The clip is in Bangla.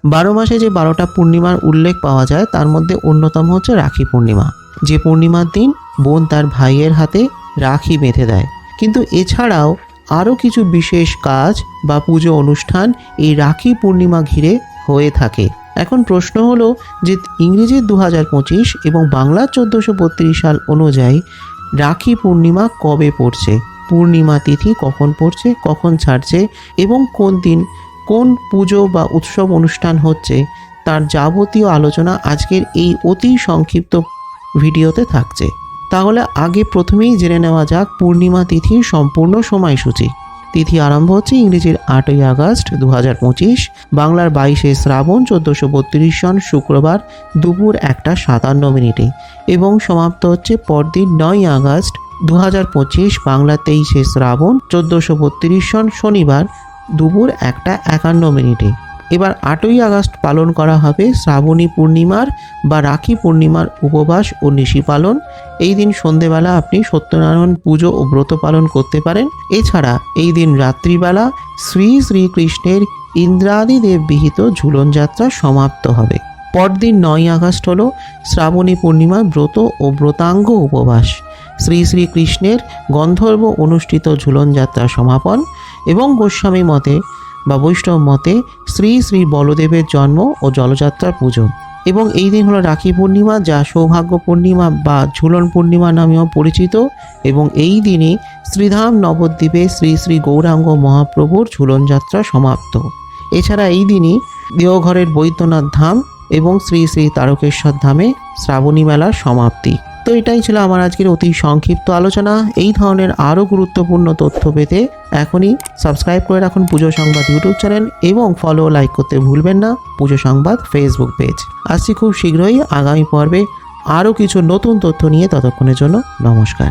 12 মাসে যে 12টা পূর্ণিমার উল্লেখ পাওয়া যায় তার মধ্যে অন্যতম হচ্ছে রাখি পূর্ণিমা, যে পূর্ণিমার দিন বোন তার ভাইয়ের হাতে রাখি বেঁধে দেয়। কিন্তু এছাড়াও আরও কিছু বিশেষ কাজ বা পুজো অনুষ্ঠান এই রাখি পূর্ণিমা ঘিরে হয়ে থাকে। এখন প্রশ্ন হলো যে ইংরেজির 2025 এবং বাংলার 1432 সাল অনুযায়ী রাখি পূর্ণিমা কবে পড়ছে, পূর্ণিমা তিথি কখন পড়ছে, কখন ছাড়ছে এবং কোন দিন কোন পুজো বা উৎসব অনুষ্ঠান হচ্ছে, তার যাবতীয় আলোচনা আজকের এই অতি সংক্ষিপ্ত ভিডিওতে থাকছে। তাহলে আগে প্রথমেই জেনে নেওয়া যাক পূর্ণিমা তিথির সম্পূর্ণ সময়সূচি। তিথি আরম্ভ হচ্ছে ইংরেজির 8ই আগস্ট 2025, বাংলার 22শে শ্রাবণ 1432 সন শুক্রবার দুপুর 1:57 এবং সমাপ্ত হচ্ছে পরদিন 9ই আগস্ট 2025, বাংলা 23শে শ্রাবণ 1432 সন শনিবার দুপুর 1:51। এবার 8ই আগস্ট পালন করা হবে শ্রাবণী পূর্ণিমার বা রাখি পূর্ণিমার উপবাস ও নিশি পালন। এই দিন সন্ধেবেলা আপনি সত্যনারায়ণ পুজো ও ব্রত পালন করতে পারেন। এছাড়া এই দিন রাত্রিবেলা শ্রী শ্রীকৃষ্ণের ইন্দ্রাদি দেব বিহিত ঝুলন যাত্রা সমাপ্ত হবে। পরদিন 9ই আগস্ট হলো শ্রাবণী পূর্ণিমার ব্রত ও ব্রতাঙ্গ উপবাস, শ্রী শ্রীকৃষ্ণের গন্ধর্ব অনুষ্ঠিত ঝুলন যাত্রা সমাপন এবং গোস্বামী মতে বা বৈষ্ণব মতে শ্রী শ্রী বলদেবের জন্ম ও জলযাত্রার পুজো। এবং এই দিন হলো রাখি পূর্ণিমা, যা সৌভাগ্য পূর্ণিমা বা ঝুলন পূর্ণিমা নামেও পরিচিত। এবং এই দিনে শ্রীধাম নবদ্বীপে শ্রী শ্রী গৌরাঙ্গ মহাপ্রভুর ঝুলন যাত্রা সমাপ্ত। এছাড়া এই দিনই দেওঘরের বৈদ্যনাথ ধাম এবং শ্রী শ্রী তারকেশ্বর ধামে শ্রাবণী মেলার সমাপ্তি। তো এটাই ছিল আমার আজকের অতি সংক্ষিপ্ত আলোচনা। এই ধরনের আরও গুরুত্বপূর্ণ তথ্য পেতে এখনই সাবস্ক্রাইব করে রাখুন পুজো সংবাদ ইউটিউব চ্যানেল এবং ফলো লাইক করতে ভুলবেন না পুজো সংবাদ ফেসবুক পেজ। আসছি খুব শীঘ্রই আগামী পর্বে আরও কিছু নতুন তথ্য নিয়ে। ততক্ষণের জন্য নমস্কার।